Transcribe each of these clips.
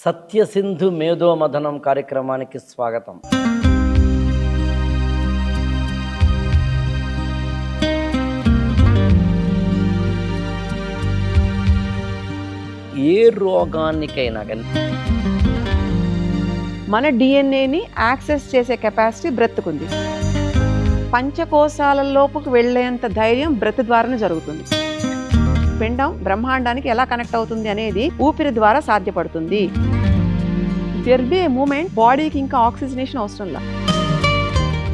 సత్యసింధు మేధోమథనం కార్యక్రమానికి స్వాగతం. ఏ రోగానికైనా కానీ మన డిఎన్ఏని యాక్సెస్ చేసే కెపాసిటీ బ్రెత్కుంది. పంచకోశాల లోపుకు వెళ్ళేంత ధైర్యం బ్రెత్ ద్వారానే జరుగుతుంది. పిండం బ్రహ్మాండానికి ఎలా కనెక్ట్ అవుతుంది అనేది ఊపిరి ద్వారా సాధ్యపడుతుంది. దెర్ బి ఏ మూమెంట్ బాడీకి ఇంకా ఆక్సిజనేషన్ అవసరం లా.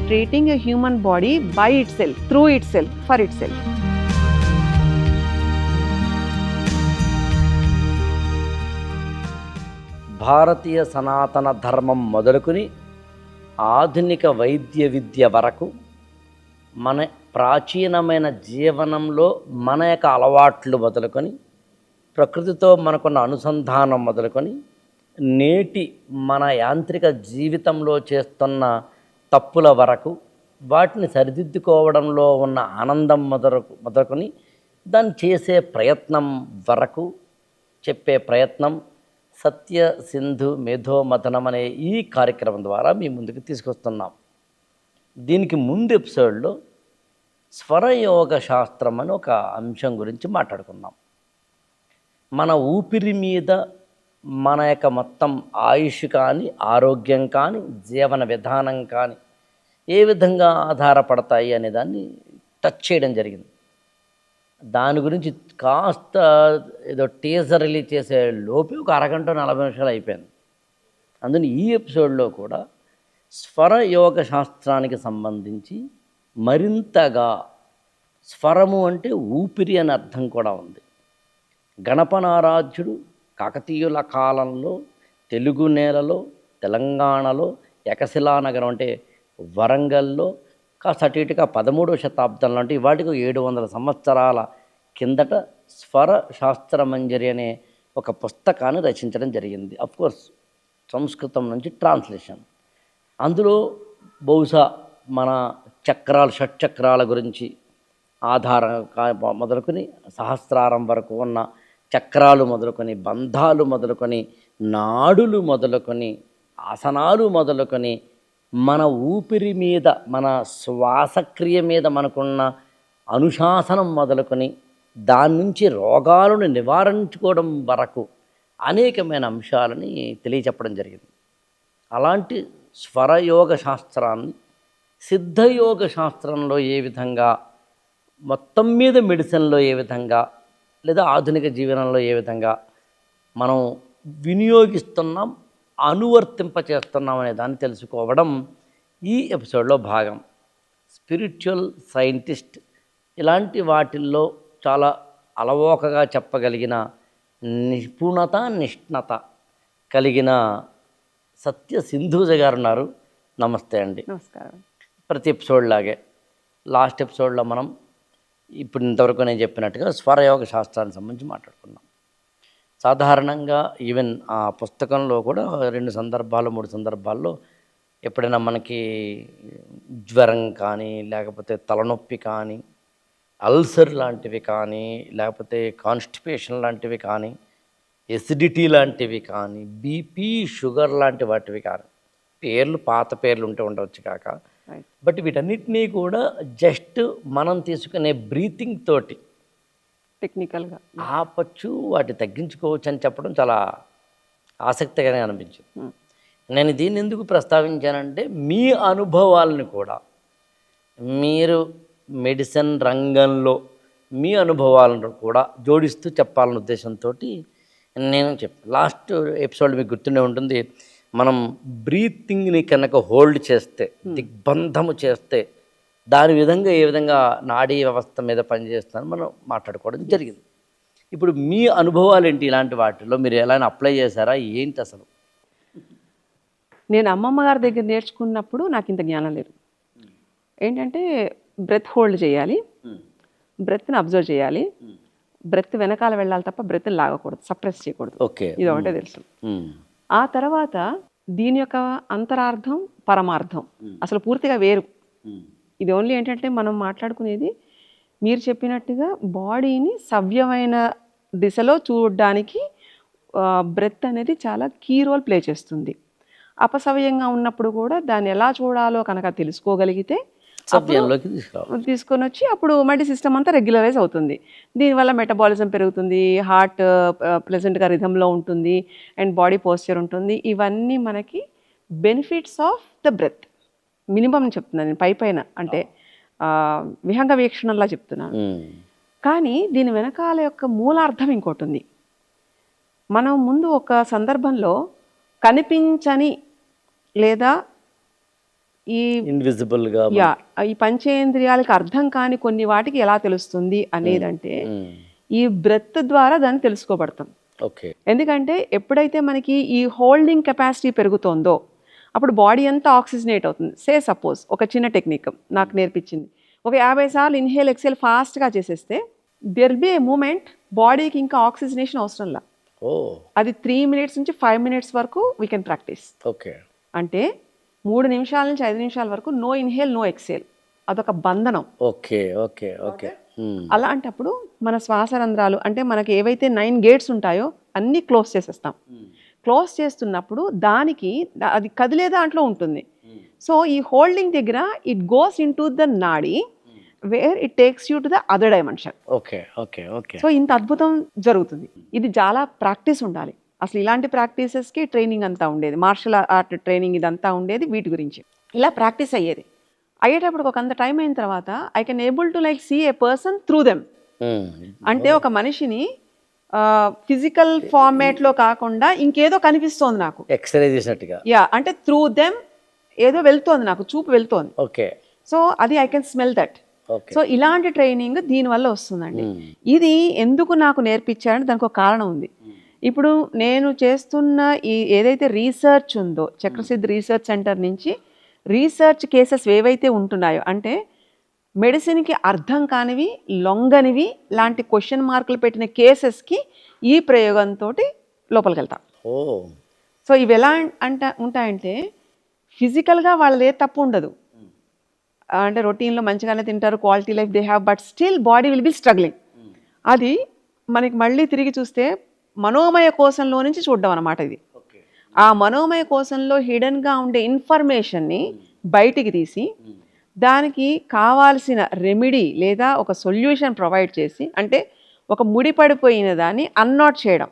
Treating a human body by itself, through itself, for itself. భారతీయ సనాతన ధర్మం మొదలుకొని ఆధునిక వైద్య విద్య వరకు మన ప్రాచీనమైన జీవనంలో మన యొక్క అలవాట్లు మొదలుకొని ప్రకృతితో మనకున్న అనుసంధానం మొదలుకొని నేటి మన యాంత్రిక జీవితంలో చేస్తున్న తప్పుల వరకు వాటిని సరిదిద్దుకోవడంలో ఉన్న ఆనందం మొదలుకొని దాన్ని చేసే ప్రయత్నం వరకు చెప్పే ప్రయత్నం సత్య సింధు మేధోమథనం అనే ఈ కార్యక్రమం ద్వారా మీ ముందుకు తీసుకొస్తున్నాం. దీనికి ముందు ఎపిసోడ్లో స్వరయోగ శాస్త్రం అని ఒక అంశం గురించి మాట్లాడుకున్నాం. మన ఊపిరి మీద మన యొక్క మొత్తం ఆయుష్ కానీ, ఆరోగ్యం కానీ, జీవన విధానం కానీ ఏ విధంగా ఆధారపడతాయి అనే దాన్ని టచ్ చేయడం జరిగింది. దాని గురించి కాస్త ఏదో టీజర్ రిలీజ్ చేసే లోపే ఒక అరగంట 40 నిమిషాలు అయిపోయింది. అందుకని ఈ ఎపిసోడ్లో కూడా స్వరయోగ శాస్త్రానికి సంబంధించి మరింతగా, స్వరము అంటే ఊపిరి అనే అర్థం కూడా ఉంది. గణపనారాధ్యుడు కాకతీయుల కాలంలో తెలుగు నేలలో, తెలంగాణలో, ఏకశిలానగరం అంటే వరంగల్లో కాస్త అటు ఇటుగా 13వ శతాబ్దంలో అంటే వాటికి 700 సంవత్సరాల కిందట స్వర శాస్త్రమంజరి అనే ఒక పుస్తకాన్ని రచించడం జరిగింది. అఫ్కోర్స్ సంస్కృతం నుంచి ట్రాన్స్లేషన్. అందులో బహుశా మన చక్రాలు, షట్చక్రాల గురించి మొదలుకొని సహస్రారం వరకు ఉన్న చక్రాలు మొదలుకొని, బంధాలు మొదలుకొని, నాడులు మొదలుకొని, ఆసనాలు మొదలుకొని, మన ఊపిరి మీద, మన శ్వాసక్రియ మీద మనకున్న అనుశాసనం మొదలుకొని, దాని నుంచి రోగాలను నివారించుకోవడం వరకు అనేకమైన అంశాలని తెలియచెప్పడం జరిగింది. అలాంటి స్వరయోగ శాస్త్రాన్ని సిద్ధయోగ శాస్త్రంలో ఏ విధంగా, మొత్తం మీద మెడిసిన్లో ఏ విధంగా, లేదా ఆధునిక జీవనంలో ఏ విధంగా మనం వినియోగిస్తున్నాం, అనువర్తింపచేస్తున్నాం అనే దాన్ని తెలుసుకోవడం ఈ ఎపిసోడ్లో భాగం. స్పిరిచువల్ సైంటిస్ట్ ఇలాంటి వాటిల్లో చాలా అలవోకగా చెప్పగలిగిన నిపుణత, నిష్ణత కలిగిన సత్య సింధూజ గారు ఉన్నారు. నమస్తే అండి. నమస్కారం. ప్రతి ఎపిసోడ్ లాగే లాస్ట్ ఎపిసోడ్లో మనం ఇప్పుడు ఇంతవరకు నేను చెప్పినట్టుగా స్వరయోగ శాస్త్రానికి సంబంధించి మాట్లాడుకున్నాం. సాధారణంగా ఈవెన్ ఆ పుస్తకంలో కూడా 2 సందర్భాలు 3 సందర్భాల్లో ఎప్పుడైనా మనకి జ్వరం కానీ, లేకపోతే తలనొప్పి కానీ, అల్సర్ లాంటివి కానీ, లేకపోతే కాన్స్టిపేషన్ లాంటివి కానీ, ఎసిడిటీ లాంటివి కానీ, బీపీ, షుగర్ లాంటి వాటివి కానీ, పేర్లు పాత పేర్లు ఉండవచ్చు కాక, బట్ వీటన్నిటినీ కూడా జస్ట్ మనం తీసుకునే బ్రీతింగ్ తోటి టెక్నికల్గా ఆపచ్చు, వాటి తగ్గించుకోవచ్చు అని చెప్పడం చాలా ఆసక్తిగానే అనిపించింది. నేను దీన్ని ఎందుకు ప్రస్తావించానంటే మీ అనుభవాలను కూడా, మీరు మెడిసిన్ రంగంలో మీ అనుభవాలను కూడా జోడిస్తూ చెప్పాలన్న ఉద్దేశంతో నేను లాస్ట్ ఎపిసోడ్ మీకు గుర్తుండే ఉంటుంది. మనం బ్రీతింగ్ని కనుక హోల్డ్ చేస్తే, దిగ్బంధము చేస్తే దాని విధంగా ఏ విధంగా నాడీ వ్యవస్థ మీద పనిచేస్తుందని మనం మాట్లాడుకోవడం జరిగింది. ఇప్పుడు మీ అనుభవాలు ఏంటి? ఇలాంటి వాటిలో మీరు ఎలా అప్లై చేశారా ఏంటి అసలు? నేను అమ్మమ్మ గారి దగ్గర నేర్చుకున్నప్పుడు నాకు ఇంత జ్ఞానం లేదు. ఏంటంటే బ్రెత్ హోల్డ్ చేయాలి, బ్రెత్ని అబ్జర్వ్ చేయాలి, బ్రెత్ వెనకాల వెళ్ళాలి తప్ప బ్రెత్ని లాగకూడదు, సప్రెస్ చేయకూడదు. ఓకే, ఇది ఒకటే తెలుసు. ఆ తర్వాత దీని యొక్క అంతరార్థం, పరమార్థం అసలు పూర్తిగా వేరు. ఇది ఓన్లీ ఏంటంటే మనం మాట్లాడుకునేది మీరు చెప్పినట్టుగా బాడీని సవ్యమైన దిశలో చూడడానికి బ్రెత్ అనేది చాలా కీ రోల్ ప్లే చేస్తుంది. అపసవ్యంగా ఉన్నప్పుడు కూడా దాన్ని ఎలా చూడాలో కనుక తెలుసుకోగలిగితే సవ్యంలోకి తీసుకురావాలి. తీసుకొని వచ్చి అప్పుడు మళ్ళీ సిస్టమ్ అంతా రెగ్యులరైజ్ అవుతుంది. దీనివల్ల మెటబాలిజం పెరుగుతుంది, హార్ట్ ప్లెజెంట్గా రిథంలో ఉంటుంది, అండ్ బాడీ పోస్చర్ ఉంటుంది. ఇవన్నీ మనకి benefits of the breath. Minimum చెప్తున్నాను నేను, పైన అంటే విహంగ వీక్షణంలా చెప్తున్నాను. కానీ దీని వెనకాల యొక్క మూలార్థం ఇంకోటి ఉంది. మనం ముందు ఒక సందర్భంలో కనిపించని లేదా ఈ ఇన్విజిబుల్గా ఈ పంచేంద్రియాలకు అర్థం కాని కొన్ని వాటికి ఎలా తెలుస్తుంది అనేదంటే ఈ బ్రెత్ ద్వారా దాన్ని తెలుసుకోబడతాం. ఓకే. ఎందుకంటే ఎప్పుడైతే మనకి ఈ హోల్డింగ్ కెపాసిటీ పెరుగుతోందో అప్పుడు బాడీ అంతా ఆక్సిజనేట్ అవుతుంది. సపోజ్ ఒక చిన్న టెక్నిక్ నాకు నేర్పించింది, ఒక 50 సార్లు ఇన్హేల్ ఎక్సేల్ ఫాస్ట్గా చేసేస్తే దెర్ బి ఏ మూమెంట్ బాడీకి ఇంకా ఆక్సిజనేషన్ అవసరంలా. అది 3 minutes నుంచి 5 minutes వరకు వీ కెన్ ప్రాక్టీస్. ఓకే. అంటే 3 నిమిషాల నుంచి 5 నిమిషాల వరకు నో ఇన్హేల్ నో ఎక్సేల్, అదొక బంధనం. Okay okay okay. అలాంటప్పుడు మన శ్వాసరంధ్రాలు అంటే మనకి ఏవైతే 9 gates ఉంటాయో అన్నీ క్లోజ్ చేసేస్తాం. క్లోజ్ చేస్తున్నప్పుడు దానికి అది కదిలే దాంట్లో ఉంటుంది. సో ఈ హోల్డింగ్ దగ్గర it goes into the nadi where it takes you to the other dimension. Okay okay okay. So ఇంత అద్భుతం జరుగుతుంది. ఇది చాలా ప్రాక్టీస్ ఉండాలి. అసలు ఇలాంటి ప్రాక్టీసెస్కి ట్రైనింగ్ అంతా ఉండేది, మార్షల్ ఆర్ట్ ట్రైనింగ్ ఇదంతా ఉండేది వీటి గురించి. ఇలా ప్రాక్టీస్ అయ్యేటప్పుడు ఒక అంత టైం అయిన తర్వాత I can able to like see a person through them. అంటే ఒక మనిషిని ఫిజికల్ ఫార్మేట్లో కాకుండా ఇంకేదో కనిపిస్తోంది నాకు, ఎక్స్రే చేసినట్టుగా. అంటే త్రూ దెమ్ ఏదో వెళ్తోంది, నాకు చూపు వెళ్తోంది. ఓకే. సో అది I can smell that. So ఇలాంటి ట్రైనింగ్ దీనివల్ల వస్తుందండి. ఇది ఎందుకు నాకు నేర్పించారంటే దానికి ఒక కారణం ఉంది. ఇప్పుడు నేను చేస్తున్న ఈ ఏదైతే రీసెర్చ్ ఉందో చక్రసిద్ధి రీసెర్చ్ సెంటర్ నుంచి రీసెర్చ్ కేసెస్ ఏవైతే ఉంటున్నాయో అంటే మెడిసిన్కి అర్థం కానివి, లొంగనివి లాంటి క్వశ్చన్ మార్కులు పెట్టిన కేసెస్కి ఈ ప్రయోగంతో లోపలికి వెళ్తాం. సో ఇవి ఎలా ఉంటాయంటే ఫిజికల్గా వాళ్ళదే తప్పు ఉండదు, అంటే రొటీన్లో మంచిగానే తింటారు, quality life they have, but still body will be struggling. అది మనకి మళ్ళీ తిరిగి చూస్తే మనోమయ కోశంలో నుంచి చూడడం అన్నమాట. ఇది ఆ మనోమయ కోశంలో హిడెన్గా ఉండే ఇన్ఫర్మేషన్ని బయటికి తీసి దానికి కావాల్సిన రెమెడీ లేదా ఒక సొల్యూషన్ ప్రొవైడ్ చేసి, అంటే ఒక ముడిపడిపోయిన దాన్ని అన్నాట్ చేయడం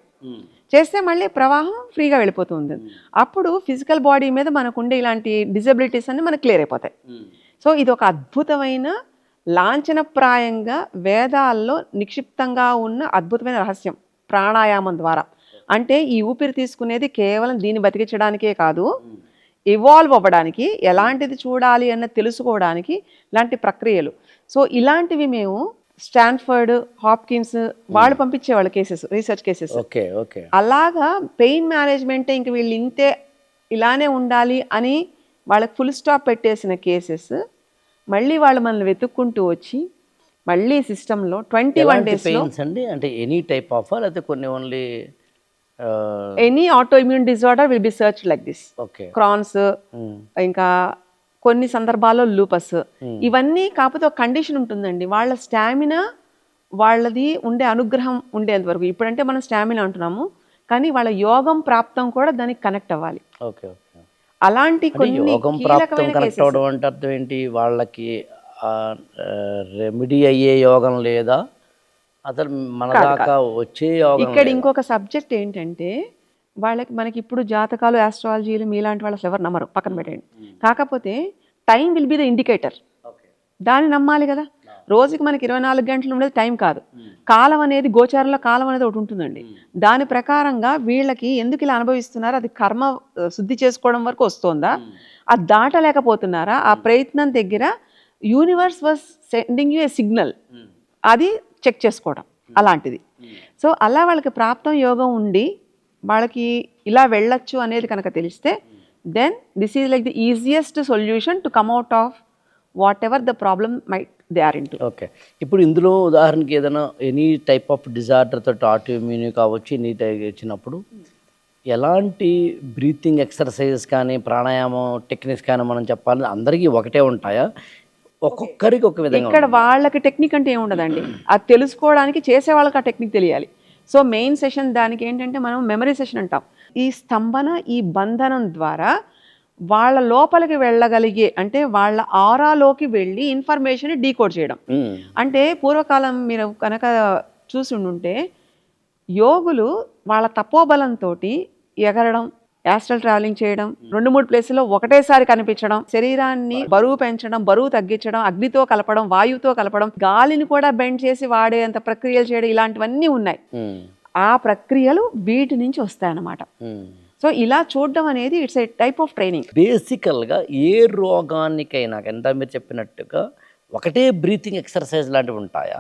చేస్తే మళ్ళీ ప్రవాహం ఫ్రీగా వెళ్ళిపోతుంది. అప్పుడు ఫిజికల్ బాడీ మీద మనకుండే ఇలాంటి డిజబిలిటీస్ అన్ని మనకు క్లియర్ అయిపోతాయి. సో ఇది ఒక అద్భుతమైన లాంఛనప్రాయంగా వేదాల్లో నిక్షిప్తంగా ఉన్న అద్భుతమైన రహస్యం ప్రాణాయామం ద్వారా. అంటే ఈ ఊపిరి తీసుకునేది కేవలం దీన్ని బతికించడానికే కాదు, ఇవాల్వ్ అవ్వడానికి, ఎలాంటిది చూడాలి అన్న తెలుసుకోవడానికి ఇలాంటి ప్రక్రియలు. సో ఇలాంటివి మేము స్టాన్ఫర్డ్, హాప్కిన్స్ వాళ్ళు పంపించేవాళ్ళు కేసెస్, రీసెర్చ్ కేసెస్. అలాగా పెయిన్ మేనేజ్మెంటే ఇంక వీళ్ళు ఇంతే ఇలానే ఉండాలి అని వాళ్ళకి ఫుల్ స్టాప్ పెట్టేసిన కేసెస్ మళ్ళీ వాళ్ళు మనల్ని వెతుక్కుంటూ వచ్చి మళ్ళీ సిస్టంలో 21 days అండి. అంటే ఎనీ టైప్ ఆఫ్ లేకపోతే కొన్ని only any auto immune disorder will be search like this. Crohn's, ఇంకా కొన్ని సందర్భాల్లో లూపస్, ఇవన్నీ. కాకపోతే ఒక కండిషన్ ఉంటుందండి, వాళ్ళ స్టామినా వాళ్ళది ఉండే అనుగ్రహం ఉండేంత వరకు. ఇప్పుడంటే మనం స్టామినా అంటున్నాము, కానీ వాళ్ళ యోగం ప్రాప్తం కూడా దానికి కనెక్ట్ అవ్వాలి. అలాంటి కొన్ని అర్థం ఏంటి, వాళ్ళకి రెమెడీ అయ్యే యోగం లేదా అసలు మన దాకా వచ్చే యోగం? ఇక్కడ ఇంకొక సబ్జెక్ట్ ఏంటంటే వాళ్ళకి మనకి ఇప్పుడు జాతకాలు, ఆస్ట్రాలజీలు మీలాంటి వాళ్ళు ఎవరు నమ్మరు, పక్కన పెట్టండి. కాకపోతే time will be the indicator, దాన్ని నమ్మాలి కదా. రోజుకి మనకి 24 గంటలు ఉండేది టైం కాదు, కాలం అనేది, గోచారంలో కాలం అనేది ఒకటి ఉంటుందండి. దాని ప్రకారంగా వీళ్ళకి ఎందుకు ఇలా అనుభవిస్తున్నారో, అది కర్మ శుద్ధి చేసుకోవడం వరకు వస్తుందా, అది దాటలేకపోతున్నారా, ఆ ప్రయత్నం దగ్గర universe was sending you A signal, అది చెక్ చేసుకోవడం అలాంటిది. సో అలా వాళ్ళకి ప్రాప్తం యోగం ఉండి వాళ్ళకి ఇలా వెళ్ళొచ్చు అనేది కనుక తెలిస్తే then this is like the easiest solution to come out of whatever the problem might they are in to. Okay. ఇప్పుడు ఇందులో ఉదాహరణకి ఏదైనా ఎనీ టైప్ ఆఫ్ డిజార్డర్ తోటి ఆటో ఇమ్యూన్ కావచ్చు, ఎనీ టైప్ వచ్చినప్పుడు ఎలాంటి బ్రీతింగ్ ఎక్సర్సైజెస్ కానీ ప్రాణాయామం టెక్నిక్స్ కానీ మనం చెప్పాలి అందరికీ ఒకటే ఉంటాయా? ఒక్కొక్కరికి ఒక విధంగా ఇక్కడ వాళ్ళకి టెక్నిక్ అంటే ఏముండదండి, అది తెలుసుకోవడానికి చేసే వాళ్ళకి ఆ టెక్నిక్ తెలియాలి. సో మెయిన్ సెషన్ దానికి ఏంటంటే మనం మెమరీ సెషన్ అంటాం. ఈ స్తంభన, ఈ బంధనం ద్వారా వాళ్ళ లోపలికి వెళ్ళగలిగే, అంటే వాళ్ళ ఆరాలోకి వెళ్ళి ఇన్ఫర్మేషన్ డీకోడ్ చేయడం. అంటే పూర్వకాలం మీరు కనుక చూసి ఉండుంటే యోగులు వాళ్ళ తపోబలంతో ఎగరడం, యాస్ట్రల్ ట్రావెలింగ్ చేయడం, 2-3 ప్లేసుల్లో ఒకటేసారి కనిపించడం, శరీరాన్ని బరువు పెంచడం, బరువు తగ్గించడం, అగ్నితో కలపడం, వాయువుతో కలపడం, గాలిని కూడా బెండ్ చేసి వాడేంత ప్రక్రియలు చేయడం, ఇలాంటివన్నీ ఉన్నాయి. ఆ ప్రక్రియలు వీటి నుంచి వస్తాయన్నమాట. సో ఇలా చూడడం అనేది it's a type of training. బేసికల్గా ఏ రోగానికైనా ఎంత మీరు చెప్పినట్టుగా ఒకటే బ్రీతింగ్ ఎక్సర్సైజ్ లాంటివి ఉంటాయా,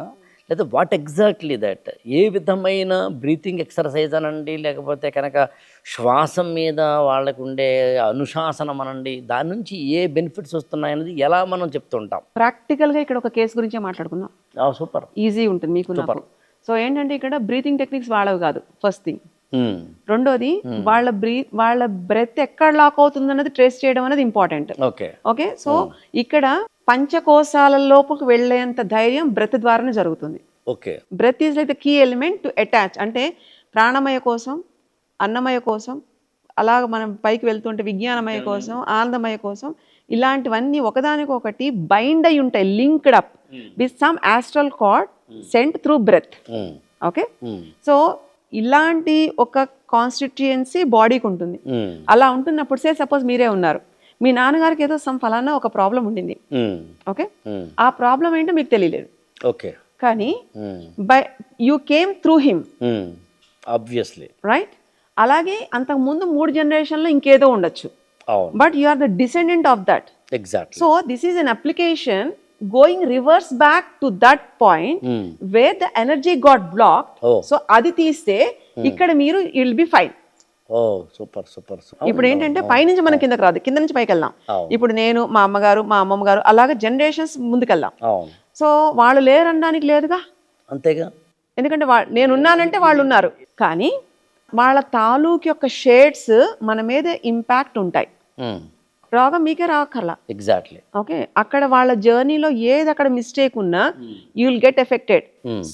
లేదా వాట్ ఎగ్జాక్ట్లీ దట్? ఏ విధమైన బ్రీతింగ్ ఎక్సర్సైజ్ అనండి, లేకపోతే కనుక శ్వాసం మీద వాళ్ళకు ఉండే అనుశాసనం అనండి, దాని నుంచి ఏ బెనిఫిట్స్ వస్తున్నాయనేది ఎలా మనం చెప్తుంటాం? ప్రాక్టికల్గా ఇక్కడ ఒక కేసు గురించే మాట్లాడుకుందాం. సూపర్, ఈజీ ఉంటుంది మీకు నాకు. సో ఏంటంటే ఇక్కడ బ్రీతింగ్ టెక్నిక్స్ వాళ్ళవి కాదు ఫస్ట్ థింగ్. రెండోది వాళ్ళ బ్రెత్ ఎక్కడ లాక్ అవుతుంది అన్నది ట్రేస్ చేయడం అనేది ఇంపార్టెంట్. ఓకే, సో ఇక్కడ పంచకోశాల లోపుకు వెళ్ళేంత ధైర్యం బ్రెత్ ద్వారానే జరుగుతుంది. Breath is like the key element to attach. అంటే ప్రాణమయ కోసం, అన్నమయ కోసం, అలాగ మనం పైకి వెళ్తుంటే విజ్ఞానమయ కోసం, ఆనందమయ కోసం, ఇలాంటివన్నీ ఒకదానికొకటి బైండ్ అయి ఉంటాయి, linked up with some astral cord sent through breath. Okay, so ఇలాంటి ఒక కాన్స్టిట్యుయెన్సీ బాడీకి ఉంటుంది. అలా ఉంటున్నప్పుడు సపోజ్ మీరే ఉన్నారు, మీ నాన్నగారికి ఏదో సమ్ ఫలానా ఒక ప్రాబ్లం ఉండింది. ఓకే, ఆ ప్రాబ్లం ఏంటో మీకు తెలియలేదు. కానీ by you came through him, obviously, right? అలాగే అంతకు ముందు 3 జనరేషన్లో ఇంకేదో ఉండొచ్చు, but you are the descendant of that. Exactly. So this is an application going reverse back to that point where the energy got blocked. So adi teeste ikkada meeru you will be fine. Super. ఇప్పుడు ఏంటంటే పైనుంచి మనం కిందకి రాదు, కింద నుంచి పైకి వెళ్దాం. ఇప్పుడు నేను, మా అమ్మగారు, మా అమ్మమ్మ గారు, అలాగే జనరేషన్స్ ముందుకెళ్దాం. సో వాళ్ళు లేరనడానికి లేదుగా, అంతేగా. ఎందుకంటే నేనున్నానంటే వాళ్ళు ఉన్నారు, కానీ వాళ్ళ తాలూకు యొక్క షేడ్స్ మన మీద ఇంపాక్ట్ ఉంటాయి. రోగం మీకే రాకర్లా. ఎగ్జాక్ట్లీ. ఓకే, అక్కడ వాళ్ళ జర్నీలో ఏది అక్కడ మిస్టేక్ ఉన్నా you will get affected.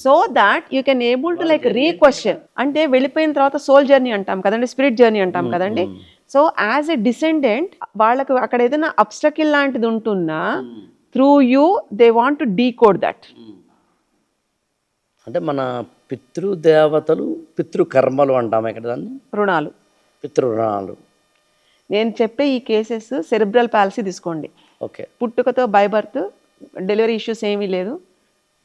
So that you can able to like requestion. అంటే వెళ్ళిపోయిన తర్వాత సోల్ జర్నీ అంటాం కదండి, స్పిరిట్ జర్నీ అంటాం కదండి. సో యాజ్ ఎ డిసెండెంట్ వాళ్ళకి అక్కడ ఏదైనా అబ్స్టకిల్ లాంటిది ఉంటున్నా through you they want to decode that. అంటే మన పితృదేవతలు, పితృకర్మలు అంటాం ఇక్కడ దాన్ని, రుణాలు, పితృరుణాలు. నేను చెప్పే ఈ కేసెస్ సెరిబ్రల్ పాలసీ తీసుకోండి. ఓకే, పుట్టుకతో బై బర్త్ డెలివరీ ఇష్యూస్ ఏమీ లేదు,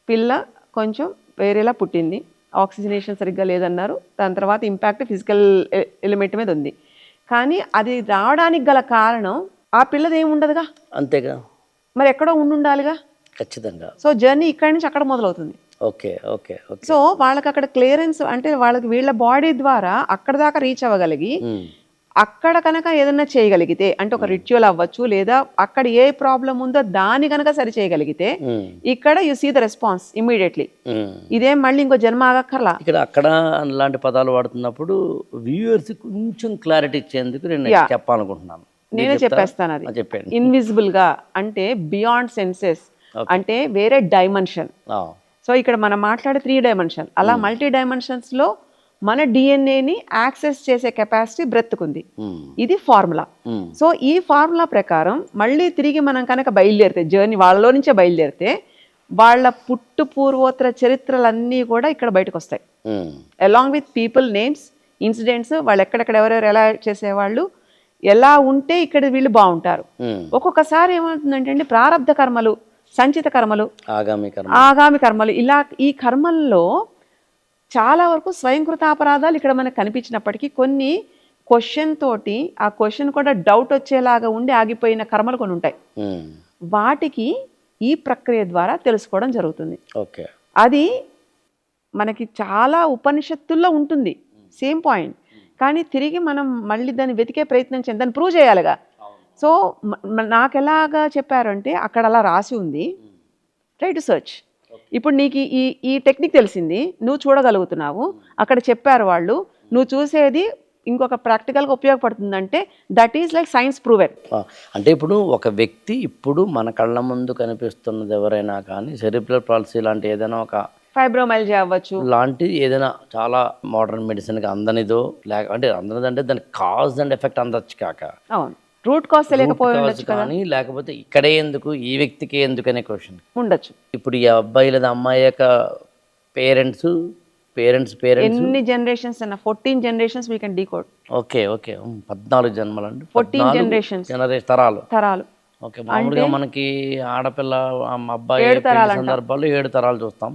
పిల్ల కొంచెం వేరేలా పుట్టింది, ఆక్సిజనేషన్ సరిగ్గా లేదన్నారు, దాని తర్వాత ఇంపాక్ట్ ఫిజికల్ ఎలిమెంట్ మీద ఉంది. కానీ అది రావడానికి గల కారణం ఆ పిల్లది ఏమి ఉండదుగా, అంతేగా, మరి ఎక్కడో ఉండాలిగా, ఖచ్చితంగా. సో జర్నీ ఇక్కడి నుంచి అక్కడ మొదలవుతుంది. ఓకే. సో వాళ్ళకి అక్కడ క్లియరెన్స్, అంటే వాళ్ళకి వీళ్ళ బాడీ ద్వారా అక్కడ దాకా రీచ్ అవ్వగలిగి అక్కడ కనుక ఏదన్నా చేయగలిగితే, అంటే ఒక రిచువల్ అవ్వచ్చు, లేదా అక్కడ ఏ ప్రాబ్లం ఉందో దాన్ని కనుక సరి చేయగలిగితే ఇక్కడ you see the response immediately. ఇదేం మళ్ళీ ఇంకో జన్మ ఆగక్కర్లా. ఇక్కడ అక్కడ అలాంటి పదాలు వాడుతున్నప్పుడు వ్యూవర్స్ కొంచెం క్లారిటీ ఇచ్చేందుకు నేను చెప్పాలనుకుంటున్నాను. నేనే చెప్పేస్తాను. అది చెప్పండి. ఇన్విజిబుల్ గా అంటే బియాండ్ సెన్సెస్, అంటే వేరే డైమెన్షన్. సో ఇక్కడ మనం మాట్లాడే 3 డైమెన్షన్, అలా మల్టీ డైమెన్షన్స్ లో మన డిఎన్ఏని యాక్సెస్ చేసే కెపాసిటీ బ్రెత్కుంది. ఇది ఫార్ములా. సో ఈ ఫార్ములా ప్రకారం మళ్ళీ తిరిగి మనం కనుక బయలుదేరితే, జర్నీ వాళ్ళలో నుంచే బయలుదేరితే, వాళ్ళ పుట్టు పూర్వోత్తర చరిత్రలన్నీ కూడా ఇక్కడ బయటకు వస్తాయి, along with people names, incidents, వాళ్ళు ఎక్కడెక్కడ ఎవరెవరు ఎలా చేసేవాళ్ళు, ఎలా ఉంటే ఇక్కడ వీళ్ళు బాగుంటారు. ఒక్కొక్కసారి ఏమవుతుందంటే ప్రారంధ కర్మలు, సంచిత కర్మలు, ఆగామి కర్మలు, ఇలా ఈ కర్మల్లో చాలా వరకు స్వయంకృతాపరాధాలు ఇక్కడ మనకు కనిపించినప్పటికీ కొన్ని క్వశ్చన్ తోటి ఆ క్వశ్చన్ కూడా డౌట్ వచ్చేలాగా ఉండి ఆగిపోయిన కర్మలు కొన్ని ఉంటాయి. వాటికి ఈ ప్రక్రియ ద్వారా తెలుసుకోవడం జరుగుతుంది. అది మనకి చాలా ఉపనిషత్తుల్లో ఉంటుంది సేమ్ పాయింట్, కానీ తిరిగి మనం మళ్ళీ దాన్ని వెతికే ప్రయత్నం చేయాలి, దాన్ని ప్రూవ్ చేయాలిగా. సో నాకు ఎలాగా చెప్పారంటే అక్కడ అలా రాసి ఉంది, ట్రై టు సర్చ్. ఇప్పుడు నీకు ఈ టెక్నిక్ తెలిసింది, నువ్వు చూడగలుగుతున్నావు, అక్కడ చెప్పారు వాళ్ళు, నువ్వు చూసేది ఇంకొక ప్రాక్టికల్గా ఉపయోగపడుతుందంటే that is like science proven. అంటే ఇప్పుడు ఒక వ్యక్తి ఇప్పుడు మన కళ్ళ ముందు కనిపిస్తున్నది ఎవరైనా కానీ సెరిబ్రల్ పాలసీ లాంటి ఏదైనా ఒక ఫైబ్రోమైల్జియా అవ్వచ్చు, లాంటి ఏదైనా చాలా మోడర్న్ మెడిసిన్కి అందనిదో అంటే అందనిదంటే దానికి కాజ్ అండ్ ఎఫెక్ట్ అందచ్చు కాక అవును, రూట్ కాజ్ తెలియకపోయి ఉండొచ్చు కదా, కానీ లేకపోతే ఇక్కడే ఎందుకు ఈ వ్యక్తికి ఎందుకు అనే క్వశ్చన్ ఉండొచ్చు. ఇప్పుడు ఈ అబ్బాయి లేదా అమ్మాయి యొక్క పేరెంట్స్ ఎన్ని జనరేషన్స్ అన్న 14 generations we can decode. Okay 14 జన్మలు అండి, 14 జనరేషన్స్ తరాలు. ఓకే, మామూలుగా మనకి ఆడపిల్ల అబ్బాయి సందర్భాల్లో 7 తరాలు చూస్తాం.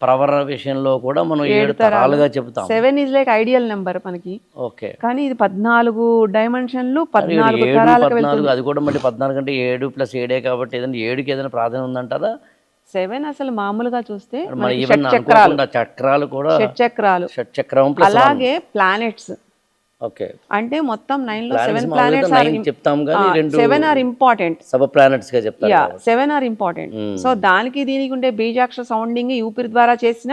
ప్రవర విషయంలో కూడా మనం 7 తరాలుగా చెబుతాం. 7 ఈజ్ లైక్ ఐడియల్ నెంబర్ మనకి. ఓకే, కానీ ఇది 14 డైమెన్షన్లు 14 తరాలకు వెళ్తుంది. అది కూడా మళ్ళీ 14 అంటే 7 + 7 కాబట్టి ఏదైనా 7కి ఏదైనా ప్రాధాన్యం ఉందంటారా? 7 అసలు మామూలుగా చూస్తే చక్రాలు కూడా షట్చక్రం, అలాగే ప్లానెట్స్. ఓకే, అంటే మొత్తం 9 లో 7 ప్లానెట్స్ చెప్తాం కానీ 7 ఆర్ ఇంపార్టెంట్, సబ్ ప్లానెట్స్ గా చెప్తారు. 7 ఆర్ ఇంపార్టెంట్. సో దానికి దీనికి ఉండే బీజాక్షర సౌండింగ్ ఊపిరి ద్వారా చేసిన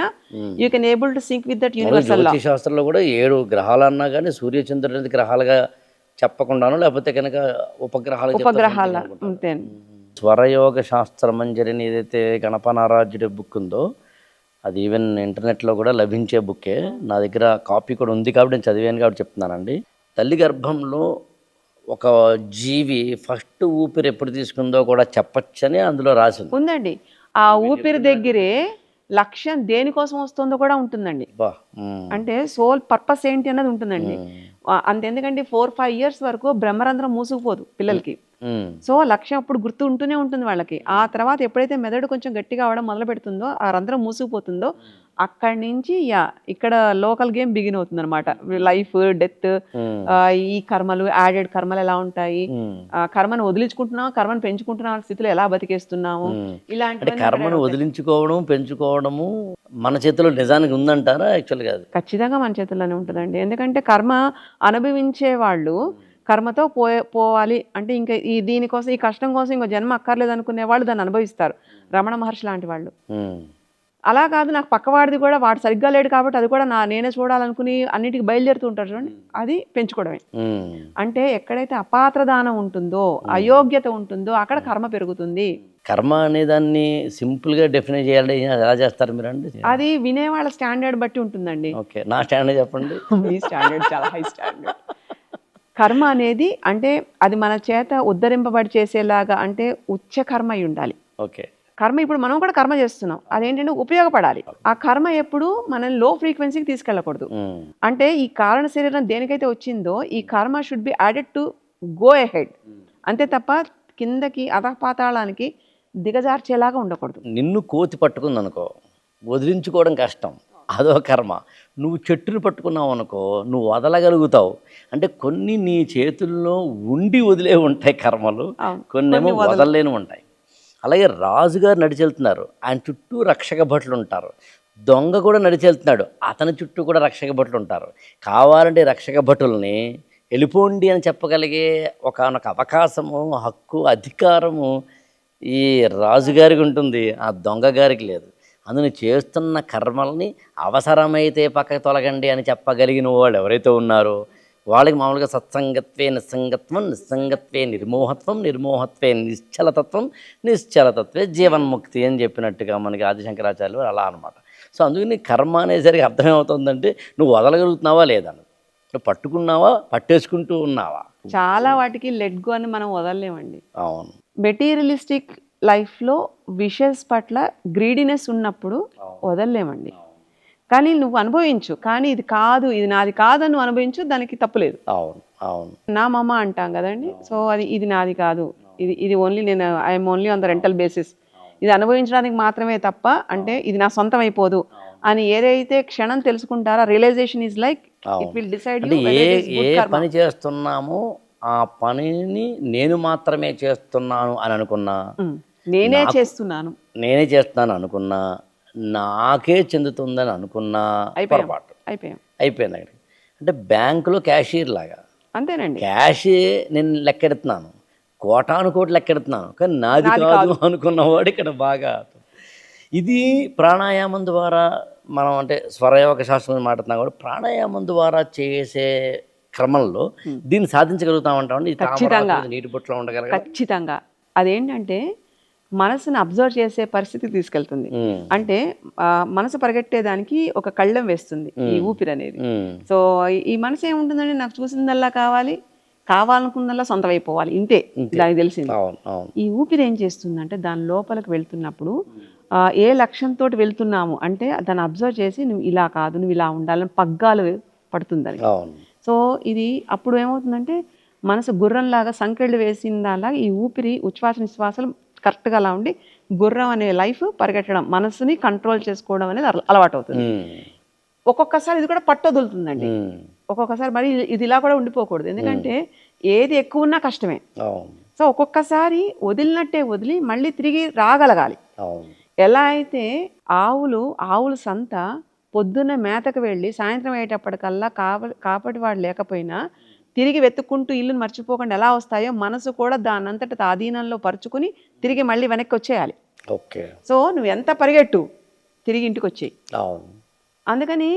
you can able to sync with that universal law. శాస్త్రంలో కూడా 7 గ్రహాలు అన్నా కానీ సూర్య చంద్రుడి గ్రహాలుగా చెప్పకుండాను, లేకపోతే కనుక ఉపగ్రహాల అంతే. స్వరయోగ శాస్త్ర మంజరిని ఏదైతే గణపనారాజ్యుడి బుక్ ఉందో అది ఈవెన్ ఇంటర్నెట్లో కూడా లభించే బుక్కే. నా దగ్గర కాపీ కూడా ఉంది కాబట్టి నేను చదివాను కాబట్టి చెప్తున్నానండి. తల్లి గర్భంలో ఒక జీవి ఫస్ట్ ఊపిరి ఎప్పుడు తీసుకుందో కూడా చెప్పచ్చని అందులో రాసింది ఉందండి. ఆ ఊపిరి దగ్గరే లక్ష్యం దేనికోసం వస్తుందో కూడా ఉంటుందండి. అంటే సోల్ పర్పస్ ఏంటి అన్నది ఉంటుందండి. అంతెందుకంటే 4-5 ఇయర్స్ వరకు బ్రహ్మరంధ్రం మూసుకుపోదు పిల్లలకి. సో లక్ష్యం అప్పుడు గుర్తు ఉంటూనే ఉంటుంది వాళ్ళకి. ఆ తర్వాత ఎప్పుడైతే మెదడు కొంచెం గట్టిగా అవడం మొదలు పెడుతుందో, ఆ రంధ్రం మూసుకుపోతుందో, అక్కడి నుంచి ఇక్కడ లోకల్ గేమ్ బిగిన్ అవుతుంది అనమాట. లైఫ్, డెత్, ఈ కర్మలు, యాడెడ్ కర్మలు ఎలా ఉంటాయి, కర్మను వదిలించుకుంటున్నాం, కర్మను పెంచుకుంటున్నాం స్థితిలో ఎలా బతికేస్తున్నాము, ఇలాంటి కర్మను వదిలించుకోవడం పెంచుకోవడము మన చేతిలో నిజానికి ఉందంటారా? యాక్చువల్గా ఖచ్చితంగా మన చేతుల్లోనే ఉంటుందండి. ఎందుకంటే కర్మ అనుభవించే వాళ్ళు కర్మతో పోవాలి అంటే ఇంకా దీనికోసం, ఈ కష్టం కోసం ఇంకో జన్మ అక్కర్లేదు అనుకునే వాళ్ళు దాన్ని అనుభవిస్తారు. రమణ మహర్షి లాంటి వాళ్ళు. అలా కాదు, నాకు పక్కవాడిది కూడా వాడు సరిగ్గా లేడు కాబట్టి అది కూడా నేనే చూడాలనుకుని అన్నిటికీ బయలుదేరుతూ ఉంటారు చూడండి, అది పెంచుకోవడమే. అంటే ఎక్కడైతే అపాత్రదానం ఉంటుందో, అయోగ్యత ఉంటుందో అక్కడ కర్మ పెరుగుతుంది. కర్మ అనే దాన్ని సింపుల్ గా డెఫినైజ్ చేయాలి, ఎలా చేస్తారు మీరు అండి? అది వినేవాళ్ళ స్టాండర్డ్ బట్టి ఉంటుందండి. ఓకే, నా స్టాండర్డ్ చెప్పండి. మీ స్టాండర్డ్ చాలా హై స్టాండర్డ్. కర్మ అనేది అంటే అది మన చేత ఉద్ధరింపబడి చేసేలాగా, అంటే ఉచ్చ కర్మ అయి ఉండాలి. ఓకే, కర్మ ఇప్పుడు మనం కూడా కర్మ చేస్తున్నాం, అదేంటంటే ఉపయోగపడాలి. ఆ కర్మ ఎప్పుడు మనల్ని లో ఫ్రీక్వెన్సీకి తీసుకెళ్ళకూడదు. అంటే ఈ కారణ శరీరం దేనికైతే వచ్చిందో ఈ కర్మ should be added to go ahead, అంతే తప్ప కిందకి అధపాతాళానికి దిగజార్చేలాగా ఉండకూడదు. నిన్ను కోతి పట్టుకుంది అనుకో, వదిలించుకోవడం కష్టం, అదో కర్మ. నువ్వు చెట్టును పట్టుకున్నావు అనుకో, నువ్వు వదలగలుగుతావు. అంటే కొన్ని నీ చేతుల్లో ఉండి వదిలే ఉంటాయి కర్మలు, కొన్నేమో వదలలేని ఉంటాయి. అలాగే రాజుగారు నడిచెళ్తున్నారు, ఆయన చుట్టూ రక్షక భటులు ఉంటారు. దొంగ కూడా నడిచెళ్తున్నాడు, అతని చుట్టూ కూడా రక్షక భటులు ఉంటారు. కావాలంటే రక్షక భటుల్ని వెళ్ళిపోండి అని చెప్పగలిగే ఒకనొక అవకాశము, హక్కు, అధికారము ఈ రాజుగారికి ఉంటుంది, ఆ దొంగ గారికి లేదు. అందుని చేస్తున్న కర్మల్ని అవసరమైతే పక్కకు తొలగండి అని చెప్పగలిగిన వాళ్ళు ఎవరైతే ఉన్నారో వాళ్ళకి మామూలుగా సత్సంగత్వే నిస్సంగత్వం, నిస్సంగత్వే నిర్మోహత్వం, నిర్మోహత్వే నిశ్చలతత్వం, నిశ్చలతత్వే జీవన్ముక్తి అని చెప్పినట్టుగా మనకి ఆదిశంకరాచార్యులు అలా అనమాట. సో అందుకని కర్మ అనేసరికి అర్థమవుతుందంటే నువ్వు వదలగలుగుతున్నావా లేదా, నువ్వు పట్టుకున్నావా, పట్టేసుకుంటూ ఉన్నావా. చాలా వాటికి లెట్ గో అని మనం వదలలేమండి. అవును, మెటీరియలిస్టిక్ లైఫ్లో విషెస్ పట్ల గ్రీడినెస్ ఉన్నప్పుడు వదలలేమండి. కానీ నువ్వు అనుభవించు, కానీ ఇది కాదు, ఇది నాది కాదని నువ్వు అనుభవించు, దానికి తప్పులేదు. అవును అవును, నా మమ్మ అంటాం కదండి. సో ఇది నాది కాదు, ఇది ఓన్లీ నేను I'm only on the rental basis, ఇది అనుభవించడానికి మాత్రమే తప్ప అంటే ఇది నా సొంతం అయిపోదు అని ఏదైతే క్షణం తెలుసుకుంటారో realisation is like it will decide. ఏ పని చేస్తున్నామో ఆ పనిని నేను మాత్రమే చేస్తున్నాను అని అనుకున్నా, నేనే చేస్తున్నాను అనుకున్నా, నాకే చెందుతుందని అనుకున్నా పొరపాటు అయిపోయింది అక్కడ. అంటే బ్యాంకులో క్యాషియర్ లాగా అంతేనండి. క్యాష్ నేను లెక్కెడుతున్నాను, కోటాను కోట్లు లెక్కెడుతున్నాను, కానీ నాది కాదు అనుకున్నవాడు ఇక్కడ బాగా. ఇది ప్రాణాయామం ద్వారా మనం అంటే స్వరయోగ శాస్త్రం మాట్లాడుతున్నాం కూడా, ప్రాణాయామం ద్వారా చేసే క్రమంలో దీన్ని సాధించగలుగుతామంటామండి. ఈ ఖచ్చితంగా. తామర నీటి బొట్టులో ఉండగలగా. ఖచ్చితంగా అదేంటంటే మనసుని అబ్జర్వ్ చేసే పరిస్థితికి తీసుకెళ్తుంది. అంటే మనసు పరిగెట్టేదానికి ఒక కళ్ళెం వేస్తుంది ఈ ఊపిరి అనేది. సో ఈ మనసు ఏముంటుందంటే నాకు చూసిందల్లా కావాలి, కావాలనుకున్నల్లా సొంతం అయిపోవాలి, ఇంతే దానికి తెలిసింది. ఈ ఊపిరి ఏం చేస్తుందంటే దాని లోపలికి వెళ్తున్నప్పుడు ఏ లక్ష్యంతో వెళ్తున్నాము అంటే దాన్ని అబ్జర్వ్ చేసి నువ్వు ఇలా కాదు, నువ్వు ఇలా ఉండాలని పగ్గాలు పడుతుందని. సో ఇది అప్పుడు ఏమవుతుందంటే మనసు గుర్రంలాగా సంకెళ్ళు వేసిందాలా ఈ ఊపిరి ఉచ్ఛ్వాస నిశ్వాసాలు కరెక్ట్గా అలా ఉండి గుర్రం అనే లైఫ్ పరిగెట్టడం, మనసుని కంట్రోల్ చేసుకోవడం అనేది అలవాటు అవుతుంది. ఒక్కొక్కసారి ఇది కూడా పట్టు వదులుతుందండి. ఒక్కొక్కసారి మరి ఇది ఇలా కూడా ఉండిపోకూడదు, ఎందుకంటే ఏది ఎక్కువ ఉన్నా కష్టమే. సో ఒక్కొక్కసారి వదిలినట్టే వదిలి మళ్ళీ తిరిగి రాగలగాలి. ఎలా అయితే ఆవులు సంత పొద్దున్న మేతకు వెళ్ళి సాయంత్రం అయ్యేటప్పటికల్లా కాపటి వాడు లేకపోయినా తిరిగి వెతుక్కుంటూ ఇల్లుని మర్చిపోకుండా ఎలా వస్తాయో మనసు కూడా దానంతట ఆధీనంలో పరుచుకుని తిరిగి మళ్ళీ వెనక్కి వచ్చేయాలి. సో నువ్వు ఎంత పరిగెట్టు తిరిగి ఇంటికి వచ్చేయి. అందుకని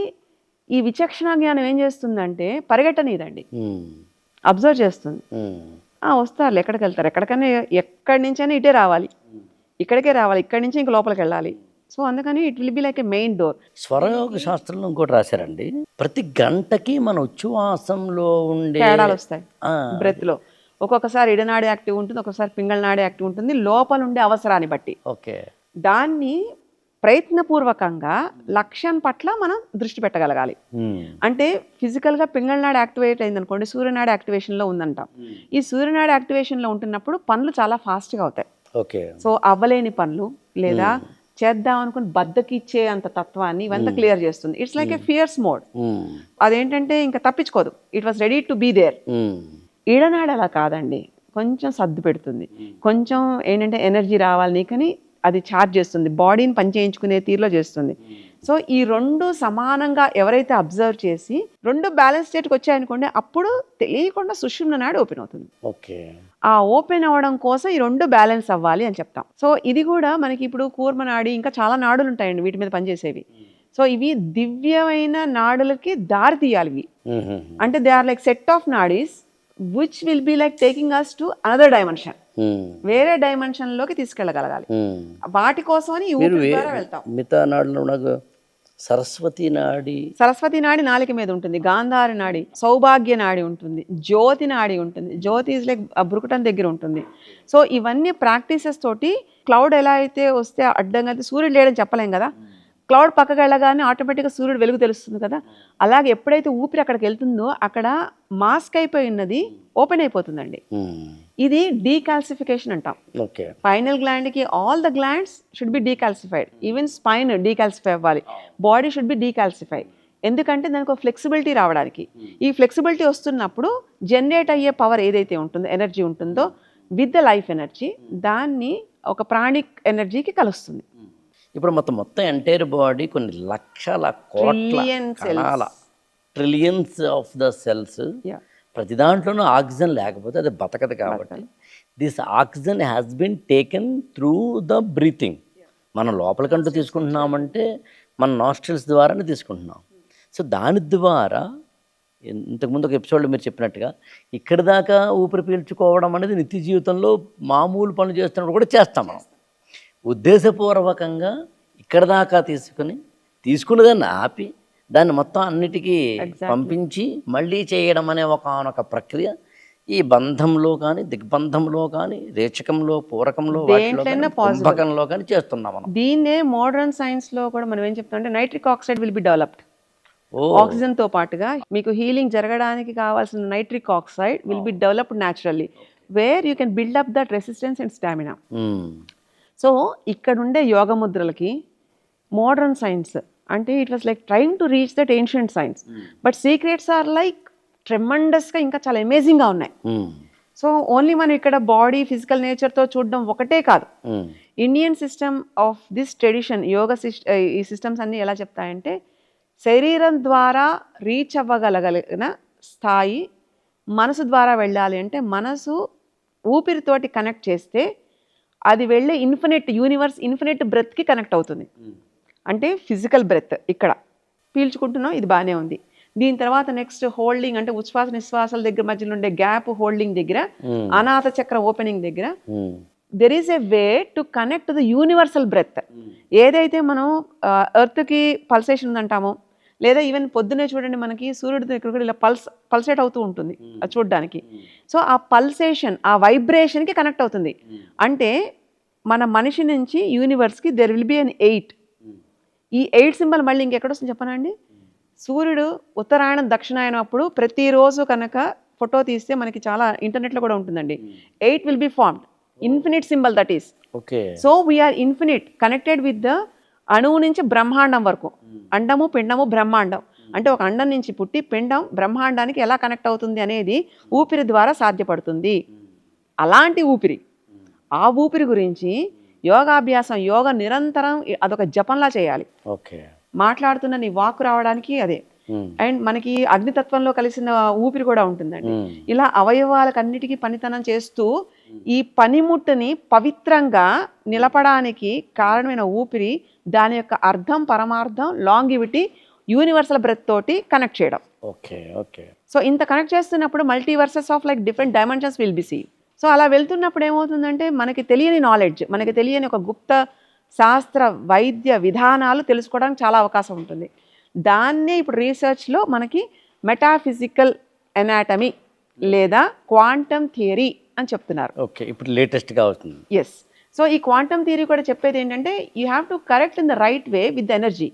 ఈ విచక్షణ జ్ఞానం ఏం చేస్తుందంటే పరిగెట్టనీదండి, అబ్జర్వ్ చేస్తుంది. వస్తారు, ఎక్కడికి వెళ్తారు, ఎక్కడికైనా ఎక్కడి నుంచైనా ఇటే రావాలి, ఇక్కడికే రావాలి, ఇక్కడి నుంచి ఇంక లోపలికి వెళ్ళాలి. సో అందుకని it will be like a main door. స్వరయోగ శాస్త్రంలో ఇంకోటి రాశారండి, ప్రతి గంటకి మన ఉచ్ఛ్వాసంలో ఉండే తేడాలు వస్తాయి బ్రెత్ లో. ఒక్కొక్కసారి ఇడనాడి యాక్టివ్ ఉంటుంది, ఒక్కొక్కసారి పింగళనాడి యాక్టివ్ ఉంటుంది, లోపల ఉండే అవసరాన్ని బట్టి. దాన్ని ప్రయత్నపూర్వకంగా లక్ష్యం పట్ల మనం దృష్టి పెట్టగలగాలి. అంటే ఫిజికల్గా పింగళనాడు యాక్టివేట్ అయింది అనుకోండి, సూర్యనాడు యాక్టివేషన్లో ఉందంటాం. ఈ సూర్యనాడు యాక్టివేషన్లో ఉంటున్నప్పుడు పనులు చాలా ఫాస్ట్గా అవుతాయి. సో అవ్వలేని పనులు లేదా చేద్దాం అనుకుని బద్దకిచ్చే అంత తత్వాన్ని ఇవంతా క్లియర్ చేస్తుంది. It's like a fierce mode. అదేంటంటే ఇంకా తప్పించుకోదు, it was ready to be there. ఈడనాడు అలా కాదండి, కొంచెం సర్దు పెడుతుంది, కొంచెం ఏంటంటే ఎనర్జీ రావాలి నీకని అది ఛార్జ్ చేస్తుంది, బాడీని పనిచేయించుకునే తీరులో చేస్తుంది. సో ఈ రెండు సమానంగా ఎవరైతే అబ్జర్వ్ చేసి రెండు బ్యాలెన్స్ స్టేట్కి వచ్చాయనుకోండి, అప్పుడు తెలియకుండా సుషుమ్న నాడి ఓపెన్ అవుతుంది. ఆ ఓపెన్ అవ్వడం కోసం ఈ రెండు బ్యాలెన్స్ అవ్వాలి అని చెప్తాం. సో ఇది కూడా మనకి ఇప్పుడు కూర్మ నాడి ఇంకా చాలా నాడులు ఉంటాయండి వీటి మీద పనిచేసేవి. సో ఇవి దివ్యమైన నాడులకి దారి తీయాలి ఇవి. అంటే they are like set of నాడీస్ which will be like taking us to another dimension, వేరే డైమెన్షన్ లోకి తీసుకెళ్ళగలగాలి. వాటి కోసమని వెళ్తాం. మిగతా నాడులు సరస్వతి నాడి నాలిక మీద ఉంటుంది, గాంధారి నాడి, సౌభాగ్య నాడి ఉంటుంది, జ్యోతి నాడి ఉంటుంది, జ్యోతి ఇస్ లైక్ బురుకుటం దగ్గర ఉంటుంది. సో ఇవన్నీ ప్రాక్టీసెస్ తోటి క్లౌడ్ ఎలా అయితే వస్తే అడ్డంగా సూర్యుడు లేడని చెప్పలేం కదా, క్లౌడ్ పక్కకు వెళ్ళగానే ఆటోమేటిక్గా సూర్యుడు వెలుగు తెలుస్తుంది కదా. అలాగే ఎప్పుడైతే ఊపిరి అక్కడికి వెళ్తుందో అక్కడ మాస్క్ అయిపోయి ఉన్నది ఓపెన్ అయిపోతుందండి. ఇది డీకాల్సిఫికేషన్ అంటాం. స్పైనల్ గ్లాండ్ కి all the glands should be decalcified, even spine decalcify అవ్వాలి, బాడీ షుడ్ బి డీకాల్సిఫై. ఎందుకంటే దానికి ఒక ఫ్లెక్సిబిలిటీ రావడానికి. ఈ ఫ్లెక్సిబిలిటీ వస్తున్నప్పుడు జనరేట్ అయ్యే పవర్ ఏదైతే ఉంటుందో, ఎనర్జీ ఉంటుందో విత్ ద లైఫ్ ఎనర్జీ, దాన్ని ఒక ప్రాణిక్ ఎనర్జీకి కలుస్తుంది. ఇప్పుడు మొత్తం ఎంటైర్ బాడీ కొన్ని లక్షల కోట్ల ట్రిలియన్స్ ఆఫ్ ద సెల్స్, ప్రతి దాంట్లోనూ ఆక్సిజన్ లేకపోతే అది బతకదు. కాబట్టి this oxygen has been taken through the breathing. మనం లోపలికంటూ తీసుకుంటున్నామంటే మన నాస్ట్రిల్స్ ద్వారానే తీసుకుంటున్నాం. సో దాని ద్వారా ఇంతకుముందు ఒక ఎపిసోడ్లో మీరు చెప్పినట్టుగా ఇక్కడి దాకా ఊపిరి పీల్చుకోవడం అనేది నిత్య జీవితంలో మామూలు పనులు చేస్తున్నప్పుడు కూడా చేస్తాం మనం. ఉద్దేశపూర్వకంగా ఇక్కడ దాకా తీసుకున్నదాన్ని ఆపి దాన్ని మొత్తం అన్నిటికీ పంపించి మళ్ళీ చేయడం అనే ఒకనొక ప్రక్రియ ఈ బంధంలో కానీ, దిగ్బంధంలో కానీ, రేచకంలో, పూరకంలో, కుంభకంలో కానీ చేస్తున్నాం మనం. దీన్నే మోడర్న్ సైన్స్ లో కూడా మనం ఏం చెప్తామంటే nitric oxide will be developed. Oxygen తో పాటుగా మీకు హీలింగ్ జరగడానికి కావాల్సిన nitric oxide will be developed naturally, where you can build up that resistance and stamina. So ఇక్కడ ఉండే యోగ ముద్రలకి మోడర్న్ సైన్స్ అంటే it was like trying to reach that ancient science, but secrets are like ట్రెమండస్గా ఇంకా చాలా అమేజింగ్గా ఉన్నాయి. So only మనం ఇక్కడ బాడీ ఫిజికల్ నేచర్తో చూడడం ఒకటే కాదు. Indian system of this tradition yoga ఈ సిస్టమ్స్ అన్నీ ఎలా చెప్తాయంటే శరీరం ద్వారా రీచ్ అవ్వగలగలిగిన స్థాయి మనసు ద్వారా వెళ్ళాలి. అంటే మనసు ఊపిరితోటి కనెక్ట్ చేస్తే అది వెళ్ళే ఇన్ఫినిట్ యూనివర్స్, ఇన్ఫినిట్ బ్రెత్కి కనెక్ట్ అవుతుంది. అంటే ఫిజికల్ బ్రెత్ ఇక్కడ పీల్చుకుంటున్నాం, ఇది బాగానే ఉంది. దీని తర్వాత నెక్స్ట్ హోల్డింగ్ అంటే ఉచ్ఛ్వాస నిశ్వాసాల దగ్గర మధ్యలో ఉండే గ్యాప్ హోల్డింగ్ దగ్గర, అనాథ చక్ర ఓపెనింగ్ దగ్గర there is a way to connect to the universal breath. ఏదైతే మనం ఎర్త్కి పల్సేషన్ ఉందంటామో, లేదా ఈవెన్ పొద్దునే చూడండి మనకి సూర్యుడి దగ్గర కూడా ఇలా పల్సేట్ అవుతూ ఉంటుంది అది చూడడానికి. సో ఆ పల్సేషన్, ఆ వైబ్రేషన్కి కనెక్ట్ అవుతుంది. అంటే మన మనిషి నుంచి యూనివర్స్కి దెర్ విల్ బి అన్ 8. ఈ 8 సింబల్ మళ్ళీ ఇంకెక్కడొస్తుంది చెప్పనండి. సూర్యుడు ఉత్తరాయణం దక్షిణాయనం అప్పుడు ప్రతిరోజు కనుక ఫోటో తీస్తే మనకి చాలా ఇంటర్నెట్లో కూడా ఉంటుందండి. 8 will be formed, infinite symbol that is. So we're infinite connected with the అణువు నుంచి బ్రహ్మాండం వరకు. అండము, పిండము, బ్రహ్మాండం. అంటే ఒక అండం నుంచి పుట్టి పిండం బ్రహ్మాండానికి ఎలా కనెక్ట్ అవుతుంది అనేది ఊపిరి ద్వారా సాధ్యపడుతుంది. అలాంటి ఊపిరి, ఆ ఊపిరి గురించి యోగాభ్యాసం, యోగ నిరంతరం అదొక జపంలా చేయాలి. మాట్లాడుతున్న నీ వాక్కు రావడానికి అదే. అండ్ మనకి అగ్నితత్వంలో కలిసిన ఊపిరి కూడా ఉంటుందండి. ఇలా అవయవాలకన్నిటికీ పనితనం చేస్తూ ఈ పనిముట్టుని పవిత్రంగా నిలపడానికి కారణమైన ఊపిరి, దాని యొక్క అర్థం, పరమార్థం, లాంగివిటీ, యూనివర్సల్ బ్రెత్ తోటి కనెక్ట్ చేయడం. సో ఇంత కనెక్ట్ చేస్తున్నప్పుడు multiverses of like different dimensions will be see. So అలా వెళ్తున్నప్పుడు ఏమవుతుందంటే మనకి తెలియని నాలెడ్జ్, మనకి తెలియని ఒక గుప్త శాస్త్ర వైద్య విధానాలు తెలుసుకోవడానికి చాలా అవకాశం ఉంటుంది. దాన్నే ఇప్పుడు రీసెర్చ్లో మనకి మెటాఫిజికల్ ఎనాటమీ లేదా క్వాంటమ్ థియరీ అని చెప్తున్నారు. ఇప్పుడు లేటెస్ట్గా అవుతుంది. ఎస్. సో ఈ క్వాంటమ్ థియరీ కూడా చెప్పేది ఏంటంటే you have to correct in the right way with the energy.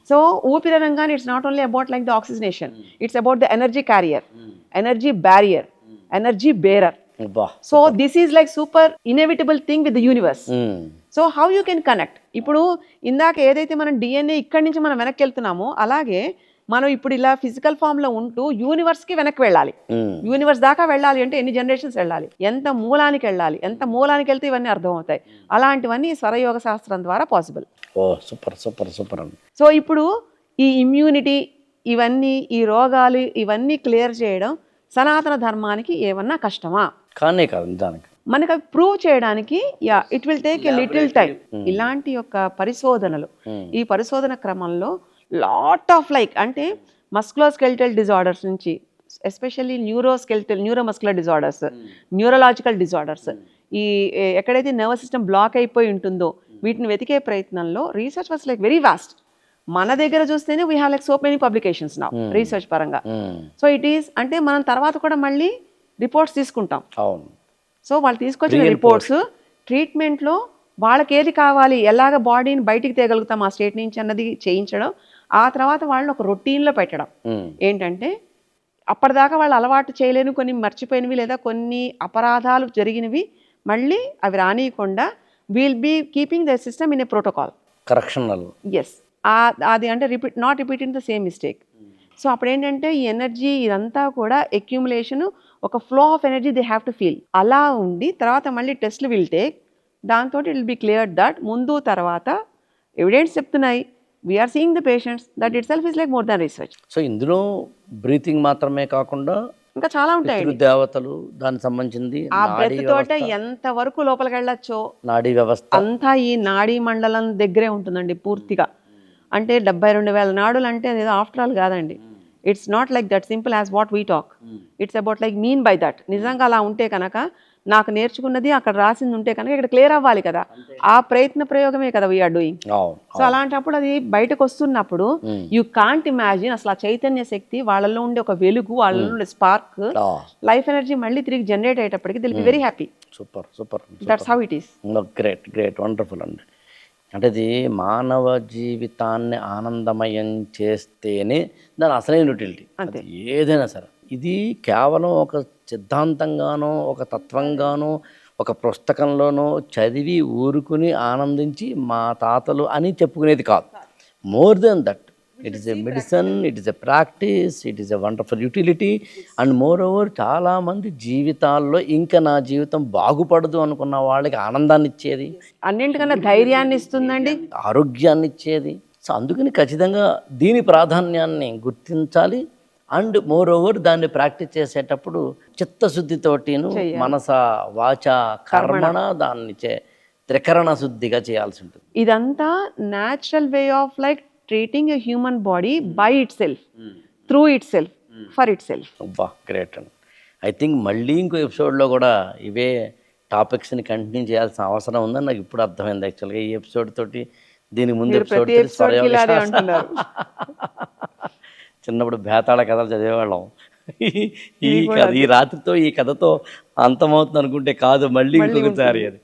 So ఊపిరి రంగానే it's not only about like the oxygenation, it's about the energy carrier, energy barrier, energy bearer. So this is like super inevitable thing with the universe. So how you can connect? ఇప్పుడు ఇందాక ఏదైతే మనం DNA ఇక్కడి నుంచి మనం వెనక్కి వెళ్తున్నామో, అలాగే మనం ఇప్పుడు ఇలా ఫిజికల్ ఫామ్ లో ఉంటూ యూనివర్స్కి వెనక్కి వెళ్ళాలి. యూనివర్స్ దాకా వెళ్ళాలి అంటే ఎన్ని జనరేషన్స్ వెళ్ళాలి, ఎంత మూలానికి వెళ్ళాలి, ఎంత మూలానికి వెళ్తే ఇవన్నీ అర్థమవుతాయి. అలాంటివన్నీ స్వరయోగ శాస్త్రం ద్వారా possible. Super super super. So ఇప్పుడు ఈ ఇమ్యూనిటీ, ఇవన్నీ, ఈ రోగాలు, ఇవన్నీ క్లియర్ చేయడం సనాతన ధర్మానికి ఏమన్నా కష్టమా? కానే కాదు, దానికి మనకు అవి ప్రూవ్ చేయడానికి it will take a little time. ఇలాంటి యొక్క పరిశోధనలు, ఈ పరిశోధన క్రమంలో లాట్ ఆఫ్ లైక్ అంటే మస్కులోస్కెలిటల్ డిజార్డర్స్ నుంచి especially neuromuscular disorders, neurological disorders, ఈ ఎక్కడైతే నర్వస్ సిస్టమ్ బ్లాక్ అయిపోయి ఉంటుందో వీటిని వెతికే ప్రయత్నంలో research was like very vast. మన దగ్గర చూస్తేనే we have like so many publications now research పరంగా. సో ఇట్ ఈస్ అంటే మనం తర్వాత కూడా మళ్ళీ రిపోర్ట్స్ తీసుకుంటాం. సో వాళ్ళు తీసుకొచ్చిన రిపోర్ట్స్ ట్రీట్మెంట్లో వాళ్ళకి ఏది కావాలి, ఎలాగ బాడీని బయటికి తేగలుగుతాం ఆ స్టేట్ నుంచి అన్నది చేయించడం, ఆ తర్వాత వాళ్ళని ఒక రొటీన్లో పెట్టడం. ఏంటంటే అప్పటిదాకా వాళ్ళు అలవాటు చేయలేని, కొన్ని మర్చిపోయినవి లేదా కొన్ని అపరాధాలు జరిగినవి మళ్ళీ అవి రానియకుండా we'll be keeping the system in a protocol correctional. Yes, అది అంటే not repeating the same mistake. So అప్పుడు ఏంటంటే ఈ ఎనర్జీ ఇదంతా కూడా అక్యూములేషన్, ఒక flow of energy they have to feel. అలా ఉండి తర్వాత మళ్ళీ టెస్ట్లు విల్ టేక్, దాంతో it will be clear that ముందు తర్వాత ఎవిడెన్స్ చెప్తున్నాయి, we're seeing the patients, that itself is like more than research. So ఇందులో బ్రీతింగ్ మాత్రమే కాకుండా ఇంకా చాలా ఉంటాయి దేవతలు, దానికి సంబంధించింది ఆ బ్రెత్ తోట ఎంత వరకు లోపలికి వెళ్ళొచ్చో నాడీ వ్యవస్థ అంతా ఈ నాడీ మండలం దగ్గరే ఉంటుందండి పూర్తిగా. అంటే 72,000 నాడులు అంటే అదేదో ఆఫ్టర్ ఆల్ కాదండి. It's not like that simple as what we talk. It's about like mean by that. నిజంగా అలా ఉంటే కనుక, నాకు నేర్చుకున్నది అక్కడ రాసింది ఉంటే కనుక ఇక్కడ క్లియర్ అవ్వాలి కదా, ఆ ప్రయత్న ప్రయోగమే కదా వీఆర్ డూయింగ్. సో అలాంటప్పుడు అది బయటకు వస్తున్నప్పుడు యూ కాంట్ ఇమాజిన్ అసలు ఆ చైతన్య శక్తి, వాళ్ళలో ఉండే ఒక వెలుగు, వాళ్ళలో ఉండే స్పార్క్, లైఫ్ ఎనర్జీ మళ్ళీ తిరిగి జనరేట్ అయ్యేటప్పటికి they'll be very happy. Super super, that's how it is. Great great, wonderful అండి. అంటే ఇది మానవ జీవితాన్ని ఆనందమయం చేస్తేనే దాని అసలైన యూటిలిటీ. అది ఏదైనా సరే, ఇది కేవలం ఒక సిద్ధాంతంగానో, ఒక తత్వంగానో, ఒక పుస్తకంలోనో చదివి ఊరుకుని ఆనందించి మా తాతలు అని చెప్పుకునేది కాదు. More than that, it is a medicine, it is a practice, it is a wonderful utility. And more over చాలామంది జీవితాల్లో ఇంకా నా జీవితం బాగుపడదు అనుకున్న వాళ్ళకి ఆనందాన్ని ఇచ్చేది, అన్నింటికన్నా ధైర్యాన్ని ఇస్తుందండి, ఆరోగ్యాన్ని ఇచ్చేది. సో అందుకని ఖచ్చితంగా దీని ప్రాధాన్యాన్ని గుర్తించాలి. అండ్ మోర్ ఓవర్ దాన్ని ప్రాక్టీస్ చేసేటప్పుడు చిత్తశుద్ధితోటిను మనస వాచ కర్మణ దాన్ని త్రికరణ శుద్ధిగా చేయాల్సి ఉంటుంది. ఇదంతా natural way of like treating a human body by itself through itself, for it self. అబ్బా గ్రేట్ అండి. ఐ థింక్ మళ్ళీ ఇంకో ఎపిసోడ్లో కూడా ఇవే టాపిక్స్ని కంటిన్యూ చేయాల్సిన అవసరం ఉందని నాకు ఇప్పుడు అర్థమైంది. యాక్చువల్గా ఈ ఎపిసోడ్ తోటి దీనికి ముందు మీరు ప్రతి ఎపిసోడ్కి ఇలాగే అంటున్నారు. చిన్నప్పుడు బేతాళ కథలు చదివేవాళ్ళం. ఈ రాత్రితో ఈ కథతో అంతమవుతుంది అనుకుంటే కాదు, మళ్ళీ ఇంకొకసారి అది.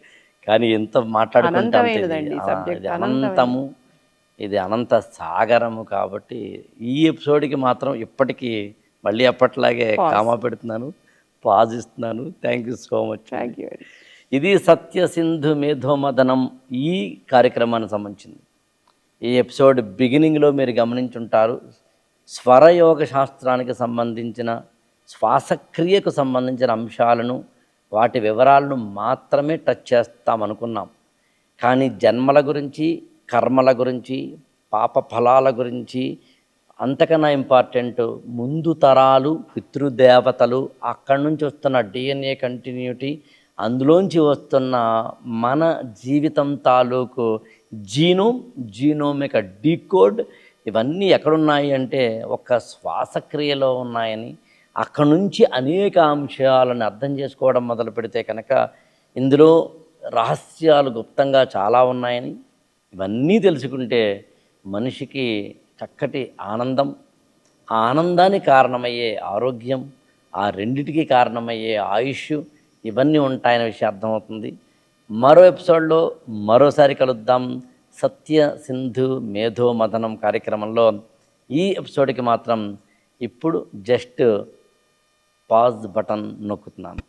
కానీ ఎంత మాట్లాడుకుంటే అనంతము, ఇది అనంత సాగరము. కాబట్టి ఈ ఎపిసోడ్కి మాత్రం ఇప్పటికీ మళ్ళీ అప్పట్లాగే కామా పెడుతున్నాను, పాజ్ ఇస్తున్నాను. Thank you so much. Thank you. ఇది సత్య సింధు మేధోమదనం ఈ కార్యక్రమానికి సంబంధించింది. ఈ ఎపిసోడ్ బిగినింగ్లో మీరు గమనించుంటారు, స్వరయోగ శాస్త్రానికి సంబంధించిన శ్వాసక్రియకు సంబంధించిన అంశాలను, వాటి వివరాలను మాత్రమే టచ్ చేస్తామనుకున్నాం. కానీ జన్మల గురించి, కర్మల గురించి, పాప ఫలాల గురించి, అంతకన్నా ఇంపార్టెంట్ ముందు తరాలు, పితృదేవతలు, అక్కడి నుంచి వస్తున్న DNA కంటిన్యూటీ, అందులోంచి వస్తున్న మన జీవితం తాలూకు జీనోమిక్ డీకోడ్, ఇవన్నీ ఎక్కడున్నాయి అంటే ఒక్క శ్వాసక్రియలో ఉన్నాయని, అక్కడి నుంచి అనేక అంశాలను అర్థం చేసుకోవడం మొదలు పెడితే కనుక ఇందులో రహస్యాలు గుప్తంగా చాలా ఉన్నాయని, ఇవన్నీ తెలుసుకుంటే మనిషికి చక్కటి ఆనందం, ఆ ఆనందానికి కారణమయ్యే ఆరోగ్యం, ఆ రెండిటికి కారణమయ్యే ఆయుష్, ఇవన్నీ ఉంటాయనే విషయం అర్థమవుతుంది. మరో ఎపిసోడ్లో మరోసారి కలుద్దాం. సత్య సింధు మేధోమథనం కార్యక్రమంలో ఈ ఎపిసోడ్కి మాత్రం ఇప్పుడు జస్ట్ పాజ్ బటన్ నొక్కుతున్నాను.